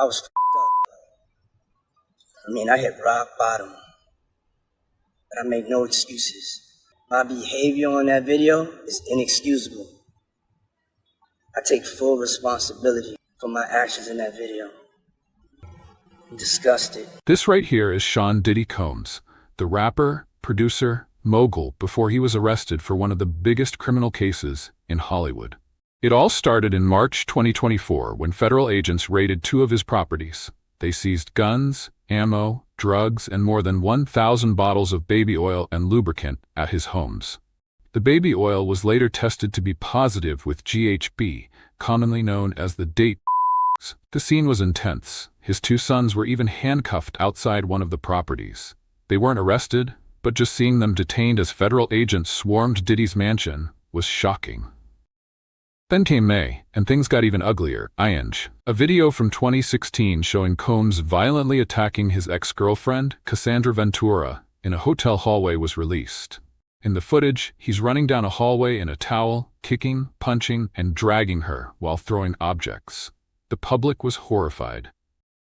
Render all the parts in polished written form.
I was f***ed up. I hit rock bottom. But I make no excuses. My behavior on that video is inexcusable. I take full responsibility for my actions in that video. I'm disgusted. This right here is Shawn Diddy Combs, the rapper, producer, mogul before he was arrested for one of the biggest criminal cases in Hollywood. It all started in March 2024 when federal agents raided 2 of his properties. They seized guns, ammo, drugs, and more than 1,000 bottles of baby oil and lubricant at his homes. The baby oil was later tested to be positive with GHB, commonly known as the date. The scene was intense. His 2 sons were even handcuffed outside one of the properties. They weren't arrested, but just seeing them detained as federal agents swarmed Diddy's mansion was shocking. Then came May, and things got even uglier. A video from 2016 showing Combs violently attacking his ex-girlfriend, Cassandra Ventura, in a hotel hallway was released. In the footage, he's running down a hallway in a towel, kicking, punching, and dragging her while throwing objects. The public was horrified.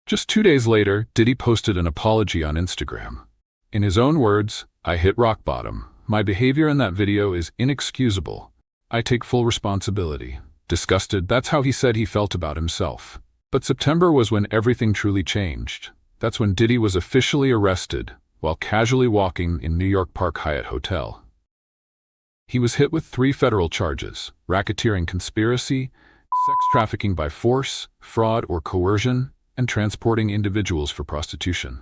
Just 2 days later, Diddy posted an apology on Instagram. In his own words, "I hit rock bottom. My behavior in that video is inexcusable. I take full responsibility." Disgusted, that's how he said he felt about himself. But September was when everything truly changed. That's when Diddy was officially arrested while casually walking in New York Park Hyatt Hotel. He was hit with 3 federal charges: racketeering conspiracy, sex trafficking by force, fraud or coercion, and transporting individuals for prostitution.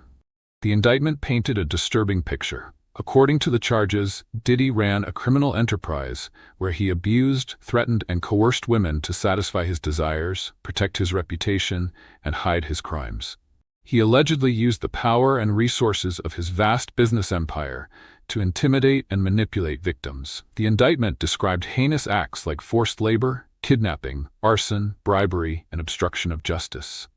The indictment painted a disturbing picture. According to the charges, Diddy ran a criminal enterprise where he abused, threatened, and coerced women to satisfy his desires, protect his reputation, and hide his crimes. He allegedly used the power and resources of his vast business empire to intimidate and manipulate victims. The indictment described heinous acts like forced labor, kidnapping, arson, bribery, and obstruction of justice.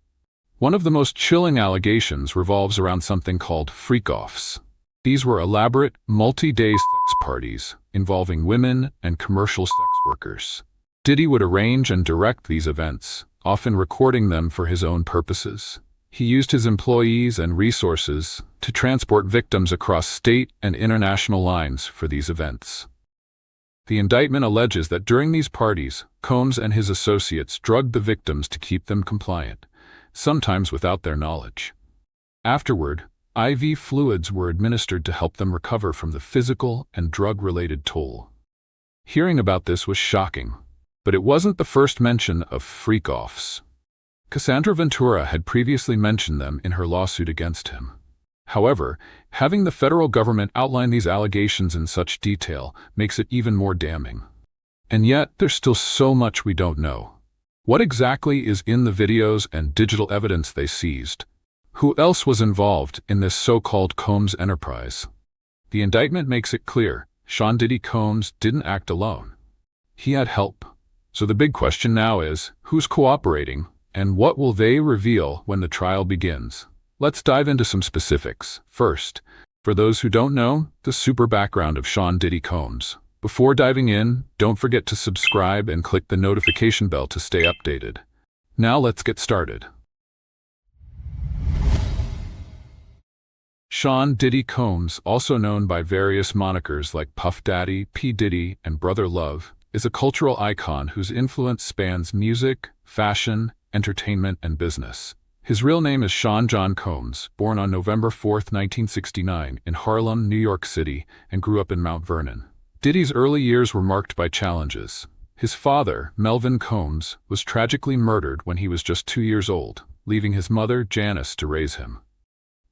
One of the most chilling allegations revolves around something called freak-offs. These were elaborate, multi-day sex parties involving women and commercial sex workers. Diddy would arrange and direct these events, often recording them for his own purposes. He used his employees and resources to transport victims across state and international lines for these events. The indictment alleges that during these parties, Combs and his associates drugged the victims to keep them compliant, sometimes without their knowledge. Afterward, IV fluids were administered to help them recover from the physical and drug-related toll. Hearing about this was shocking, but it wasn't the first mention of freak-offs. Cassandra Ventura had previously mentioned them in her lawsuit against him. However, having the federal government outline these allegations in such detail makes it even more damning. And yet, there's still so much we don't know. What exactly is in the videos and digital evidence they seized? Who else was involved in this so-called Combs enterprise? The indictment makes it clear Shawn Diddy Combs didn't act alone. He had help. So the big question now is, who's cooperating, and what will they reveal when the trial begins? Let's dive into some specifics. First, for those who don't know, the super background of Shawn Diddy Combs. Before diving in, don't forget to subscribe and click the notification bell to stay updated. Now let's get started. Shawn Diddy Combs, also known by various monikers like Puff Daddy, P. Diddy, and Brother Love, is a cultural icon whose influence spans music, fashion, entertainment, and business. His real name is Shawn John Combs, born on November 4, 1969, in Harlem, New York City, and grew up in Mount Vernon. Diddy's early years were marked by challenges. His father, Melvin Combs, was tragically murdered when he was just 2 years old, leaving his mother, Janice, to raise him.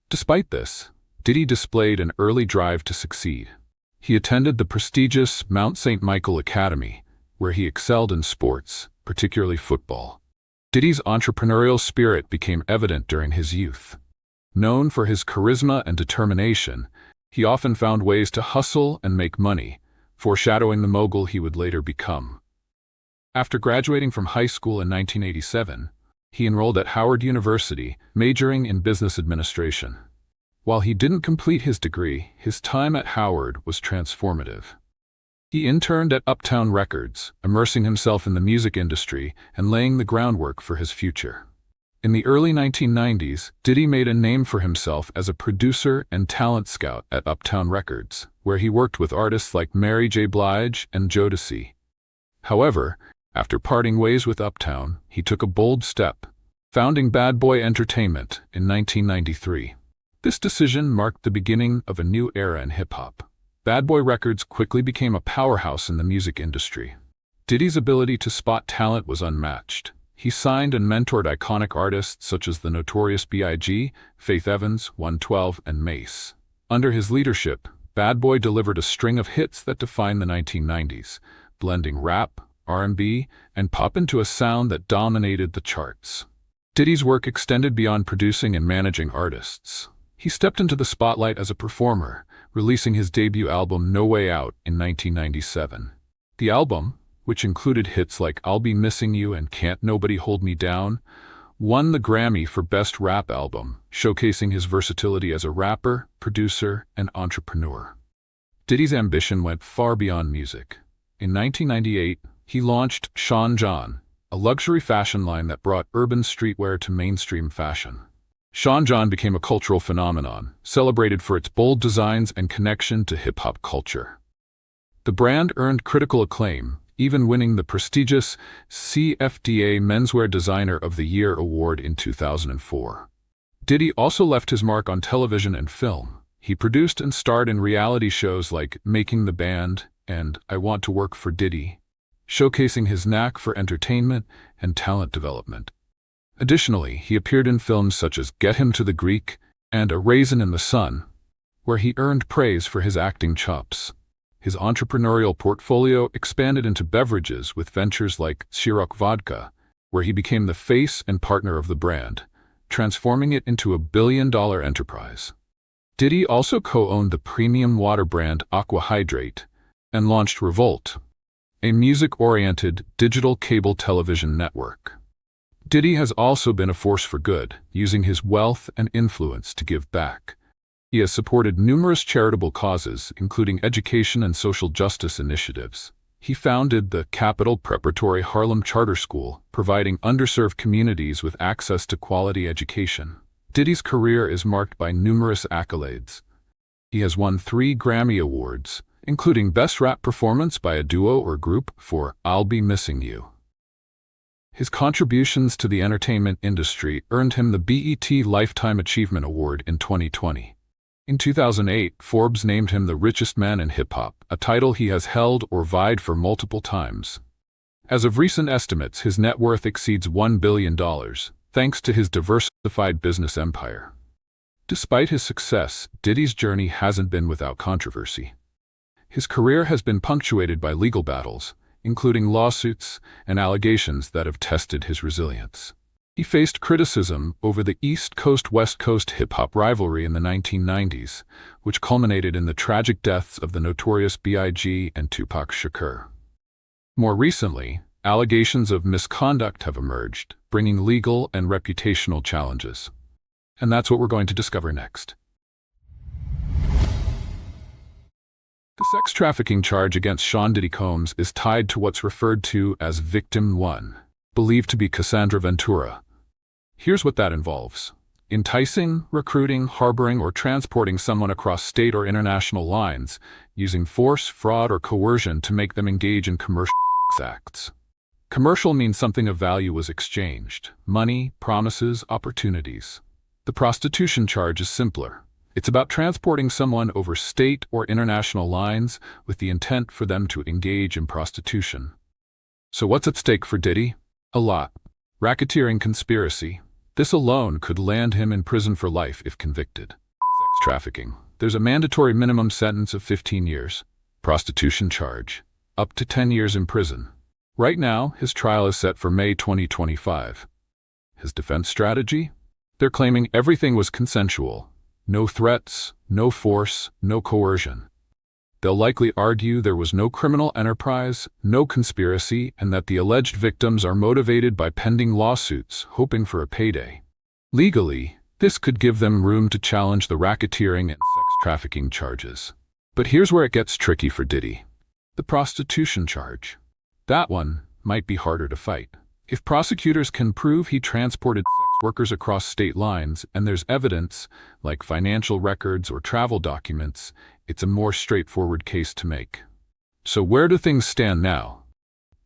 Despite this, Diddy displayed an early drive to succeed. He attended the prestigious Mount St. Michael Academy, where he excelled in sports, particularly football. Diddy's entrepreneurial spirit became evident during his youth. Known for his charisma and determination, he often found ways to hustle and make money, foreshadowing the mogul he would later become. After graduating from high school in 1987, he enrolled at Howard University, majoring in business administration. While he didn't complete his degree, his time at Howard was transformative. He interned at Uptown Records, immersing himself in the music industry and laying the groundwork for his future. In the early 1990s, Diddy made a name for himself as a producer and talent scout at Uptown Records, where he worked with artists like Mary J. Blige and Jodeci. However, after parting ways with Uptown, he took a bold step, founding Bad Boy Entertainment in 1993. This decision marked the beginning of a new era in hip-hop. Bad Boy Records quickly became a powerhouse in the music industry. Diddy's ability to spot talent was unmatched. He signed and mentored iconic artists such as the Notorious B.I.G., Faith Evans, 112, and Mace. Under his leadership, Bad Boy delivered a string of hits that defined the 1990s, blending rap, R&B, and pop into a sound that dominated the charts. Diddy's work extended beyond producing and managing artists. He stepped into the spotlight as a performer, releasing his debut album No Way Out in 1997. The album, which included hits like I'll Be Missing You and Can't Nobody Hold Me Down, won the Grammy for Best Rap Album, showcasing his versatility as a rapper, producer, and entrepreneur. Diddy's ambition went far beyond music. In 1998, he launched Shawn, a luxury fashion line that brought urban streetwear to mainstream fashion. Shawn became a cultural phenomenon, celebrated for its bold designs and connection to hip-hop culture. The brand earned critical acclaim, even winning the prestigious CFDA Menswear Designer of the Year award in 2004. Diddy also left his mark on television and film. He produced and starred in reality shows like Making the Band and I Want to Work for Diddy, showcasing his knack for entertainment and talent development. Additionally, he appeared in films such as Get Him to the Greek and A Raisin in the Sun, where he earned praise for his acting chops. His entrepreneurial portfolio expanded into beverages with ventures like Ciroc Vodka, where he became the face and partner of the brand, transforming it into a billion-dollar enterprise. Diddy also co-owned the premium water brand Aqua Hydrate and launched Revolt, a music-oriented digital cable television network. Diddy has also been a force for good, using his wealth and influence to give back. He has supported numerous charitable causes, including education and social justice initiatives. He founded the Capital Preparatory Harlem Charter School, providing underserved communities with access to quality education. Diddy's career is marked by numerous accolades. He has won 3 Grammy Awards, including Best Rap Performance by a Duo or Group for I'll Be Missing You. His contributions to the entertainment industry earned him the BET Lifetime Achievement Award in 2020. In 2008, Forbes named him the richest man in hip-hop, a title he has held or vied for multiple times. As of recent estimates, his net worth exceeds $1 billion, thanks to his diversified business empire. Despite his success, Diddy's journey hasn't been without controversy. His career has been punctuated by legal battles, including lawsuits and allegations that have tested his resilience. He faced criticism over the East Coast-West Coast hip-hop rivalry in the 1990s, which culminated in the tragic deaths of the Notorious B.I.G. and Tupac Shakur. More recently, allegations of misconduct have emerged, bringing legal and reputational challenges. And that's what we're going to discover next. The sex trafficking charge against Shawn Diddy Combs is tied to what's referred to as Victim 1, believed to be Cassandra Ventura. Here's what that involves: enticing, recruiting, harboring, or transporting someone across state or international lines, using force, fraud, or coercion to make them engage in commercial sex acts. Commercial means something of value was exchanged: money, promises, opportunities. The prostitution charge is simpler. It's about transporting someone over state or international lines with the intent for them to engage in prostitution. So what's at stake for Diddy? A lot. Racketeering conspiracy. This alone could land him in prison for life if convicted. Sex trafficking. There's a mandatory minimum sentence of 15 years. Prostitution charge. Up to 10 years in prison. Right now, his trial is set for May 2025. His defense strategy? They're claiming everything was consensual. No threats, no force, no coercion. They'll likely argue there was no criminal enterprise, no conspiracy, and that the alleged victims are motivated by pending lawsuits, hoping for a payday. Legally, this could give them room to challenge the racketeering and sex trafficking charges. But here's where it gets tricky for Diddy. The prostitution charge. That one might be harder to fight. If prosecutors can prove he transported sex workers across state lines, and there's evidence, like financial records or travel documents, it's a more straightforward case to make. So where do things stand now?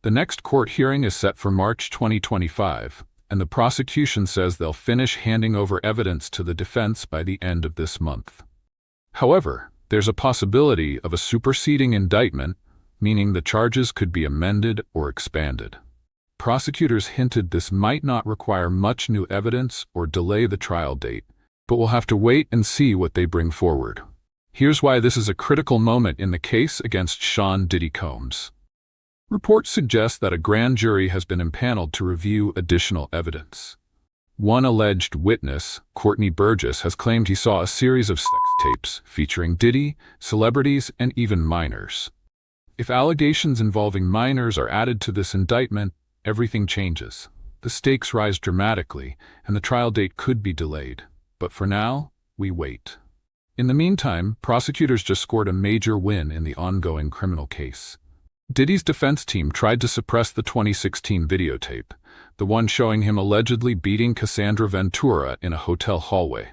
The next court hearing is set for March 2025, and the prosecution says they'll finish handing over evidence to the defense by the end of this month. However, there's a possibility of a superseding indictment, meaning the charges could be amended or expanded. Prosecutors hinted this might not require much new evidence or delay the trial date, but we'll have to wait and see what they bring forward. Here's why this is a critical moment in the case against Shawn Diddy Combs. Reports suggest that a grand jury has been impaneled to review additional evidence. One alleged witness, Courtney Burgess, has claimed he saw a series of sex tapes featuring Diddy, celebrities, and even minors. If allegations involving minors are added to this indictment, everything changes. The stakes rise dramatically, and the trial date could be delayed. But for now, we wait. In the meantime, prosecutors just scored a major win in the ongoing criminal case. Diddy's defense team tried to suppress the 2016 videotape, the one showing him allegedly beating Cassandra Ventura in a hotel hallway.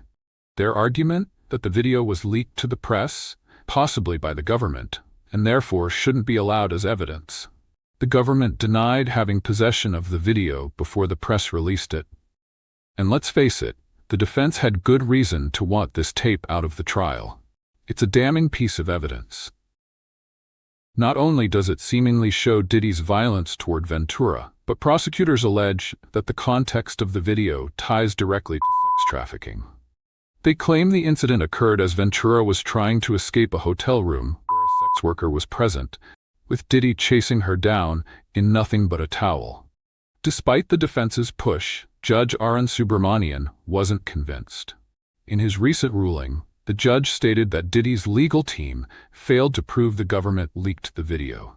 Their argument? That the video was leaked to the press, possibly by the government, and therefore shouldn't be allowed as evidence. The government denied having possession of the video before the press released it. And let's face it, the defense had good reason to want this tape out of the trial. It's a damning piece of evidence. Not only does it seemingly show Diddy's violence toward Ventura, but prosecutors allege that the context of the video ties directly to sex trafficking. They claim the incident occurred as Ventura was trying to escape a hotel room where a sex worker was present, with Diddy chasing her down in nothing but a towel. Despite the defense's push, Judge Arun Subramanian wasn't convinced. In his recent ruling, the judge stated that Diddy's legal team failed to prove the government leaked the video.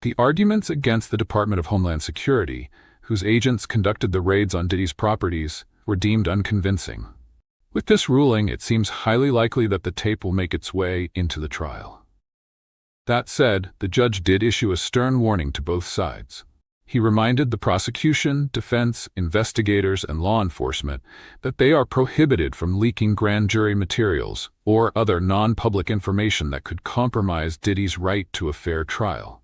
The arguments against the Department of Homeland Security, whose agents conducted the raids on Diddy's properties, were deemed unconvincing. With this ruling, it seems highly likely that the tape will make its way into the trial. That said, the judge did issue a stern warning to both sides. He reminded the prosecution, defense, investigators, and law enforcement that they are prohibited from leaking grand jury materials or other non-public information that could compromise Diddy's right to a fair trial.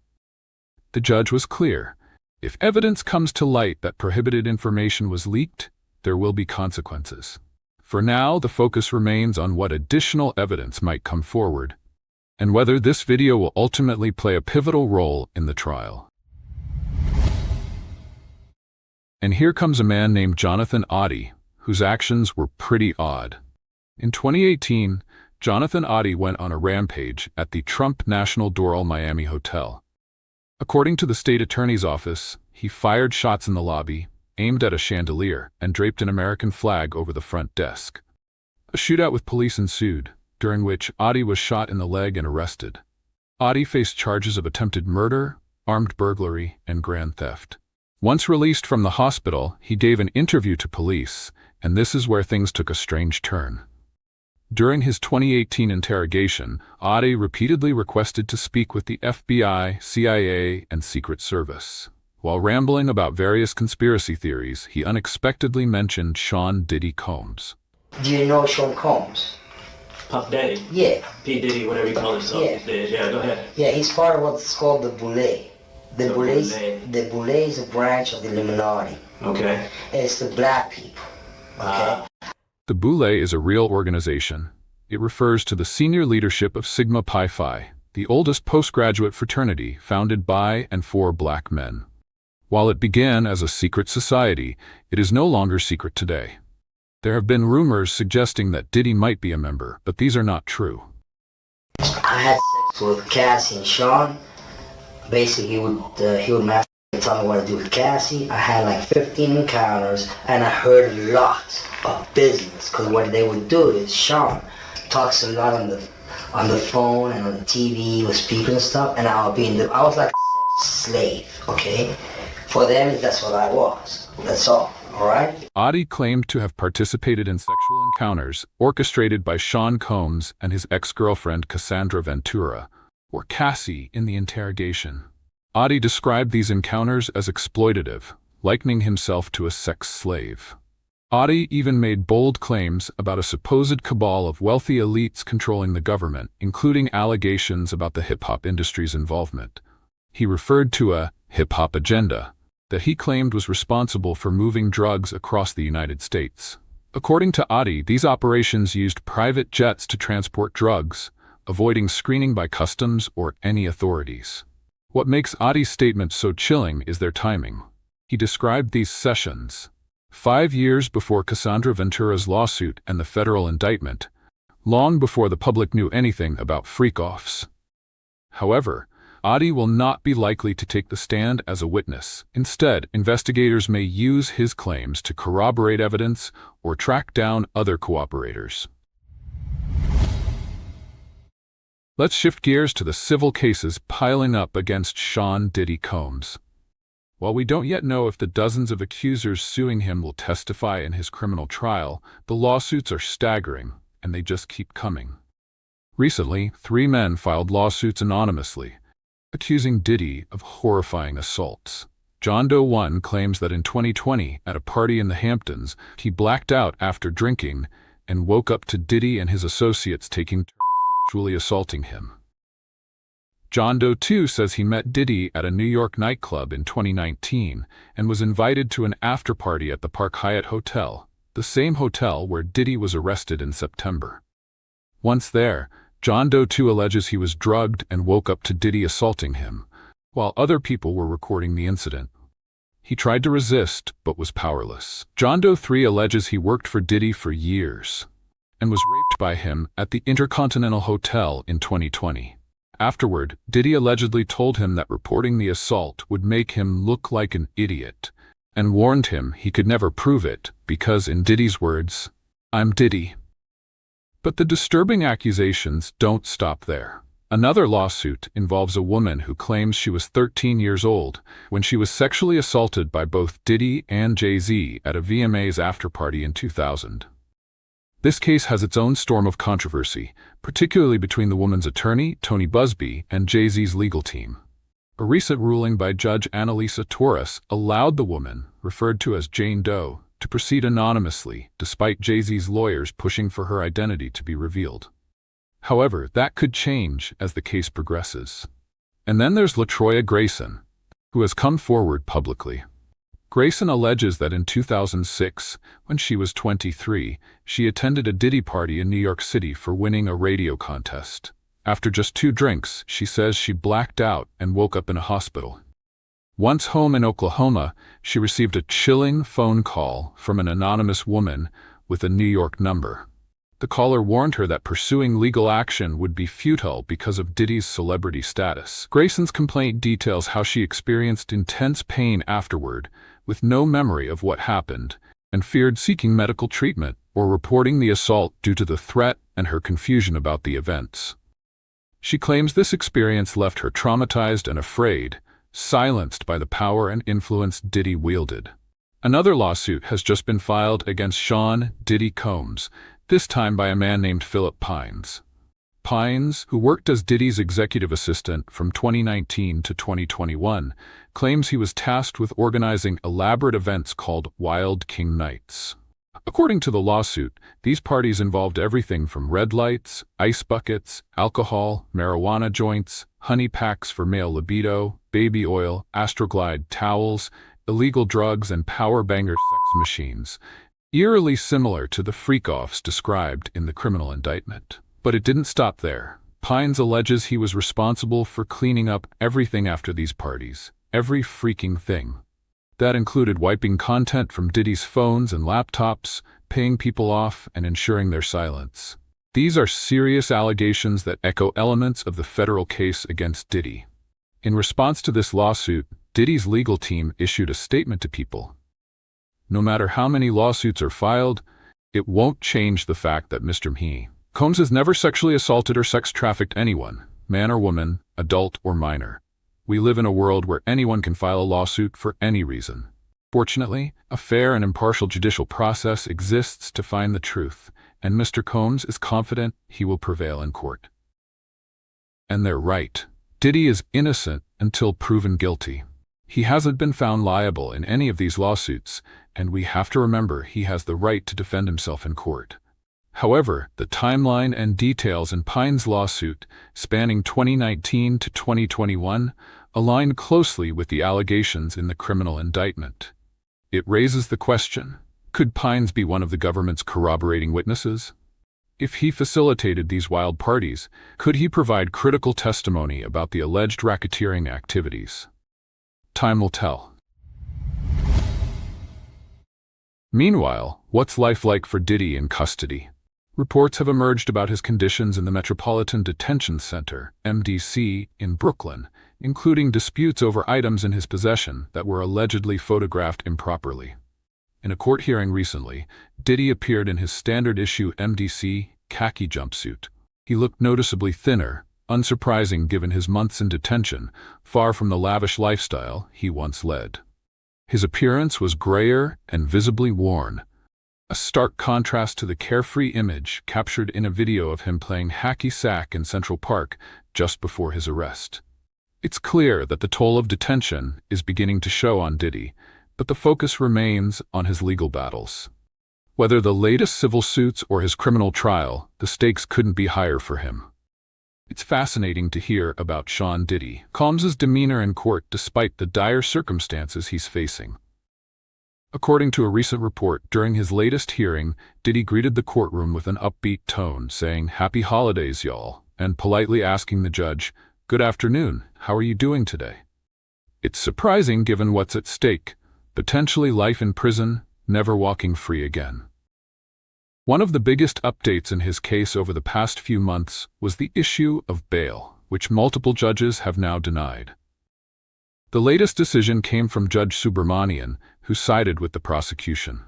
The judge was clear. If evidence comes to light that prohibited information was leaked, there will be consequences. For now, the focus remains on what additional evidence might come forward, and whether this video will ultimately play a pivotal role in the trial. And here comes a man named Jonathan Oddie, whose actions were pretty odd. In 2018, Jonathan Oddie went on a rampage at the Trump National Doral Miami Hotel. According to the state attorney's office, he fired shots in the lobby, aimed at a chandelier, and draped an American flag over the front desk. A shootout with police ensued, during which Oddie was shot in the leg and arrested. Oddie faced charges of attempted murder, armed burglary, and grand theft. Once released from the hospital, he gave an interview to police, and this is where things took a strange turn. During his 2018 interrogation, Oddie repeatedly requested to speak with the FBI, CIA, and Secret Service. While rambling about various conspiracy theories, he unexpectedly mentioned Shawn Diddy Combs. Do you know Shawn Combs? Puff Daddy? Yeah. P. Diddy, whatever you call himself these days. Yeah, go ahead. Yeah, he's part of what's called the Boule. The Boule is a branch of the Illuminati. Okay. And it's the black people. Okay? The Boule is a real organization. It refers to the senior leadership of Sigma Pi Phi, the oldest postgraduate fraternity founded by and for black men. While it began as a secret society, it is no longer secret today. There have been rumors suggesting that Diddy might be a member, but these are not true. I had sex with Cassie and Shawn. Basically, he would masturbate and tell me what to do with Cassie. I had like 15 encounters, and I heard lots of business. Because what they would do is Shawn talks a lot on the phone and on the TV with speakers and stuff, and I was like a slave, okay? For them, that's what I was. That's all. All right? Oddie claimed to have participated in sexual encounters orchestrated by Shawn Combs and his ex-girlfriend Cassandra Ventura, or Cassie, in the interrogation. Oddie described these encounters as exploitative, likening himself to a sex slave. Adi even made bold claims about a supposed cabal of wealthy elites controlling the government, including allegations about the hip-hop industry's involvement. He referred to a hip-hop agenda that he claimed was responsible for moving drugs across the United States. According to Adi, these operations used private jets to transport drugs, avoiding screening by customs or any authorities. What makes Adi's statement so chilling is their timing. He described these sessions 5 years before Cassandra Ventura's lawsuit and the federal indictment, long before the public knew anything about freak-offs. However, Adi will not be likely to take the stand as a witness. Instead, investigators may use his claims to corroborate evidence or track down other cooperators. Let's shift gears to the civil cases piling up against Shawn "Diddy" Combs. While we don't yet know if the dozens of accusers suing him will testify in his criminal trial, the lawsuits are staggering, and they just keep coming. Recently, 3 men filed lawsuits anonymously, accusing Diddy of horrifying assaults. John Doe 1 claims that in 2020, at a party in the Hamptons, he blacked out after drinking and woke up to Diddy and his associates taking turns sexually assaulting him. John Doe 2 says he met Diddy at a New York nightclub in 2019 and was invited to an after-party at the Park Hyatt Hotel, the same hotel where Diddy was arrested in September. Once there, John Doe 2 alleges he was drugged and woke up to Diddy assaulting him, while other people were recording the incident. He tried to resist, but was powerless. John Doe 3 alleges he worked for Diddy for years and was raped by him at the Intercontinental Hotel in 2020. Afterward, Diddy allegedly told him that reporting the assault would make him look like an idiot, and warned him he could never prove it because, in Diddy's words, "I'm Diddy." But the disturbing accusations don't stop there. Another lawsuit involves a woman who claims she was 13 years old when she was sexually assaulted by both Diddy and Jay-Z at a VMA's afterparty in 2000. This case has its own storm of controversy, particularly between the woman's attorney, Tony Busby, and Jay-Z's legal team. A recent ruling by Judge Annalisa Torres allowed the woman, referred to as Jane Doe, to proceed anonymously, despite Jay-Z's lawyers pushing for her identity to be revealed. However, that could change as the case progresses. And then there's LaTroya Grayson, who has come forward publicly. Grayson alleges that in 2006, when she was 23, she attended a Diddy party in New York City for winning a radio contest. After just 2 drinks, she says she blacked out and woke up in a hospital. Once home in Oklahoma, she received a chilling phone call from an anonymous woman with a New York number. The caller warned her that pursuing legal action would be futile because of Diddy's celebrity status. Grayson's complaint details how she experienced intense pain afterward, with no memory of what happened, and feared seeking medical treatment or reporting the assault due to the threat and her confusion about the events. She claims this experience left her traumatized and afraid, silenced by the power and influence Diddy wielded. Another lawsuit has just been filed against Shawn "Diddy" Combs, this time by a man named Philip Pines. Pines, who worked as Diddy's executive assistant from 2019 to 2021, claims he was tasked with organizing elaborate events called Wild King Nights. According to the lawsuit, these parties involved everything from red lights, ice buckets, alcohol, marijuana joints, honey packs for male libido, baby oil, Astroglide towels, illegal drugs, and power banger sex machines, eerily similar to the freak-offs described in the criminal indictment. But it didn't stop there. Pines alleges he was responsible for cleaning up everything after these parties, every freaking thing. That included wiping content from Diddy's phones and laptops, paying people off, and ensuring their silence. These are serious allegations that echo elements of the federal case against Diddy. In response to this lawsuit, Diddy's legal team issued a statement to people. No matter how many lawsuits are filed, it won't change the fact that Mr. Combs has never sexually assaulted or sex trafficked anyone, man or woman, adult or minor. We live in a world where anyone can file a lawsuit for any reason. Fortunately, a fair and impartial judicial process exists to find the truth, and Mr. Combs is confident he will prevail in court. And they're right. Diddy is innocent until proven guilty. He hasn't been found liable in any of these lawsuits, and we have to remember he has the right to defend himself in court. However, the timeline and details in Pine's lawsuit, spanning 2019 to 2021, align closely with the allegations in the criminal indictment. It raises the question, could Pines be one of the government's corroborating witnesses? If he facilitated these wild parties, could he provide critical testimony about the alleged racketeering activities? Time will tell. Meanwhile, what's life like for Diddy in custody? Reports have emerged about his conditions in the Metropolitan Detention Center, MDC, in Brooklyn, including disputes over items in his possession that were allegedly photographed improperly. In a court hearing recently, Diddy appeared in his standard-issue MDC khaki jumpsuit. He looked noticeably thinner, unsurprising given his months in detention, far from the lavish lifestyle he once led. His appearance was grayer and visibly worn, a stark contrast to the carefree image captured in a video of him playing hacky sack in Central Park just before his arrest. It's clear that the toll of detention is beginning to show on Diddy, but the focus remains on his legal battles. Whether the latest civil suits or his criminal trial, the stakes couldn't be higher for him. It's fascinating to hear about Shawn Diddy Combs' demeanor in court despite the dire circumstances he's facing. According to a recent report, during his latest hearing, Diddy greeted the courtroom with an upbeat tone, saying, "Happy holidays, y'all," and politely asking the judge, "Good afternoon, how are you doing today?" It's surprising given what's at stake, potentially life in prison, never walking free again. One of the biggest updates in his case over the past few months was the issue of bail, which multiple judges have now denied. The latest decision came from Judge Subramanian, who sided with the prosecution.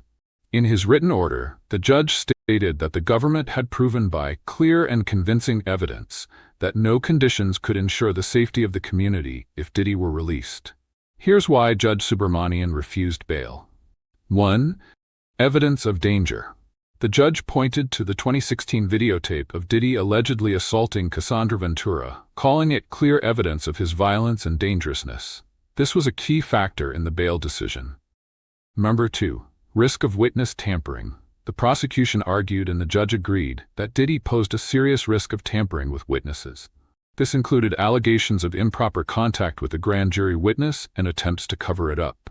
In his written order, the judge stated that the government had proven by clear and convincing evidence that no conditions could ensure the safety of the community if Diddy were released. Here's why Judge Subramanian refused bail. 1. Evidence of danger. The judge pointed to the 2016 videotape of Diddy allegedly assaulting Cassandra Ventura, calling it clear evidence of his violence and dangerousness. This was a key factor in the bail decision. Number 2. Risk of witness tampering. The prosecution argued and the judge agreed that Diddy posed a serious risk of tampering with witnesses. This included allegations of improper contact with a grand jury witness and attempts to cover it up.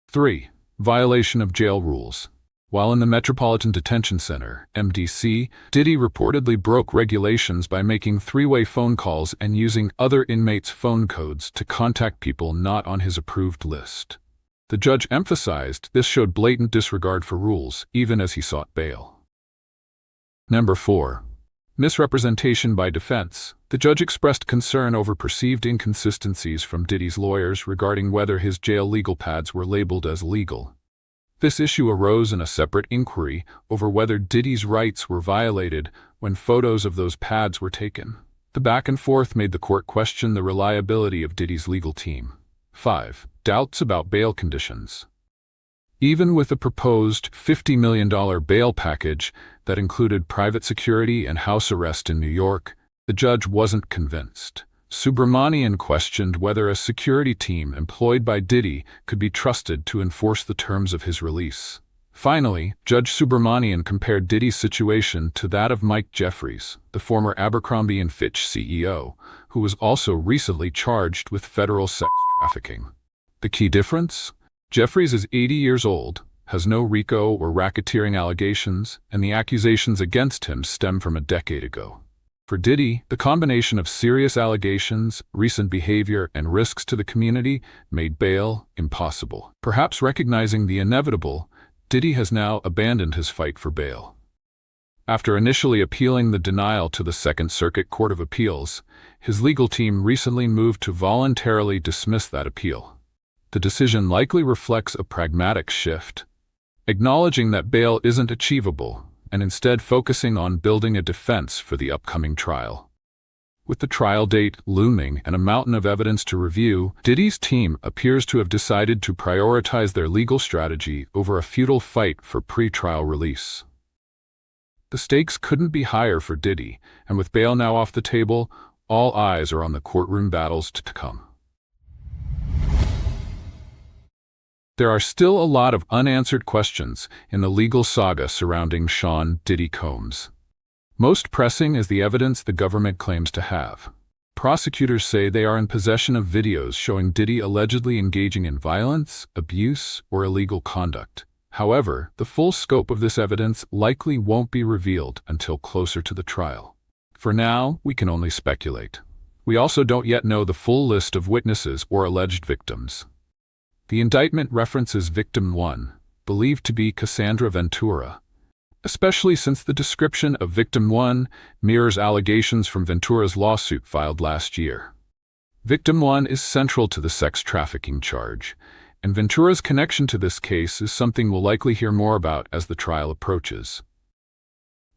3. Violation of jail rules. While in the Metropolitan Detention Center, MDC, Diddy reportedly broke regulations by making three-way phone calls and using other inmates' phone codes to contact people not on his approved list. The judge emphasized this showed blatant disregard for rules, even as he sought bail. Number 4. Misrepresentation by defense. The judge expressed concern over perceived inconsistencies from Diddy's lawyers regarding whether his jail legal pads were labeled as legal. This issue arose in a separate inquiry over whether Diddy's rights were violated when photos of those pads were taken. The back and forth made the court question the reliability of Diddy's legal team. 5. Doubts about bail conditions. Even with the proposed $50 million bail package that included private security and house arrest in New York, the judge wasn't convinced. Subramanian questioned whether a security team employed by Diddy could be trusted to enforce the terms of his release. Finally, Judge Subramanian compared Diddy's situation to that of Mike Jeffries, the former Abercrombie & Fitch CEO, who was also recently charged with federal sex trafficking. The key difference? Jeffries is 80 years old, has no RICO or racketeering allegations, and the accusations against him stem from a decade ago. For Diddy, the combination of serious allegations, recent behavior, and risks to the community made bail impossible. Perhaps recognizing the inevitable, Diddy has now abandoned his fight for bail. After initially appealing the denial to the Second Circuit Court of Appeals, his legal team recently moved to voluntarily dismiss that appeal. The decision likely reflects a pragmatic shift, acknowledging that bail isn't achievable, and instead focusing on building a defense for the upcoming trial. With the trial date looming and a mountain of evidence to review, Diddy's team appears to have decided to prioritize their legal strategy over a futile fight for pre-trial release. The stakes couldn't be higher for Diddy, and with bail now off the table, all eyes are on the courtroom battles to come. There are still a lot of unanswered questions in the legal saga surrounding Shawn "Diddy" Combs. Most pressing is the evidence the government claims to have. Prosecutors say they are in possession of videos showing Diddy allegedly engaging in violence, abuse, or illegal conduct. However, the full scope of this evidence likely won't be revealed until closer to the trial. For now, we can only speculate. We also don't yet know the full list of witnesses or alleged victims. The indictment references Victim 1, believed to be Cassandra Ventura, especially since the description of Victim 1 mirrors allegations from Ventura's lawsuit filed last year. Victim 1 is central to the sex trafficking charge, and Ventura's connection to this case is something we'll likely hear more about as the trial approaches.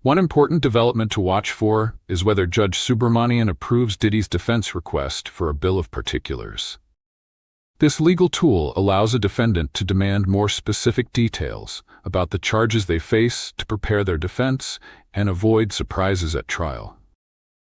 One important development to watch for is whether Judge Subramanian approves Diddy's defense request for a bill of particulars. This legal tool allows a defendant to demand more specific details about the charges they face to prepare their defense and avoid surprises at trial.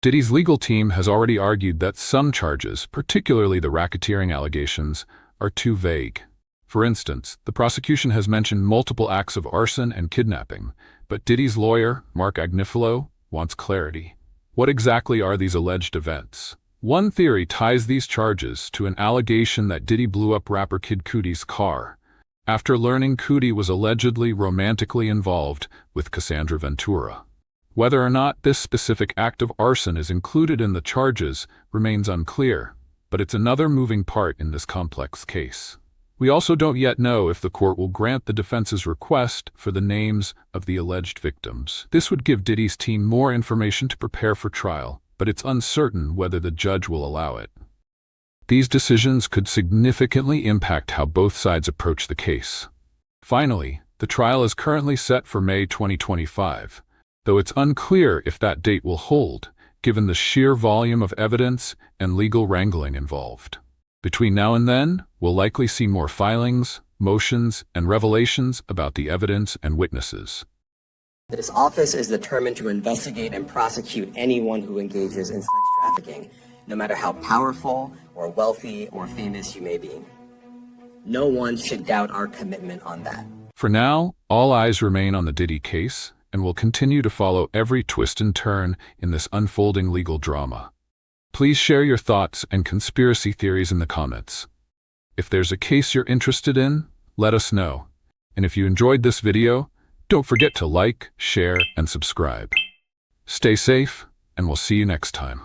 Diddy's legal team has already argued that some charges, particularly the racketeering allegations, are too vague. For instance, the prosecution has mentioned multiple acts of arson and kidnapping, but Diddy's lawyer, Mark Agnifilo, wants clarity. What exactly are these alleged events? One theory ties these charges to an allegation that Diddy blew up rapper Kid Cudi's car after learning Cudi was allegedly romantically involved with Cassandra Ventura. Whether or not this specific act of arson is included in the charges remains unclear, but it's another moving part in this complex case. We also don't yet know if the court will grant the defense's request for the names of the alleged victims. This would give Diddy's team more information to prepare for trial, but it's uncertain whether the judge will allow it. These decisions could significantly impact how both sides approach the case. Finally, the trial is currently set for May 2025, though it's unclear if that date will hold, given the sheer volume of evidence and legal wrangling involved. Between now and then, we'll likely see more filings, motions, and revelations about the evidence and witnesses. This office is determined to investigate and prosecute anyone who engages in sex trafficking, no matter how powerful or wealthy or famous you may be. No one should doubt our commitment on that. For now, all eyes remain on the Diddy case, and we'll continue to follow every twist and turn in this unfolding legal drama. Please share your thoughts and conspiracy theories in the comments. If there's a case you're interested in, let us know. And if you enjoyed this video, don't forget to like, share, and subscribe. Stay safe, and we'll see you next time.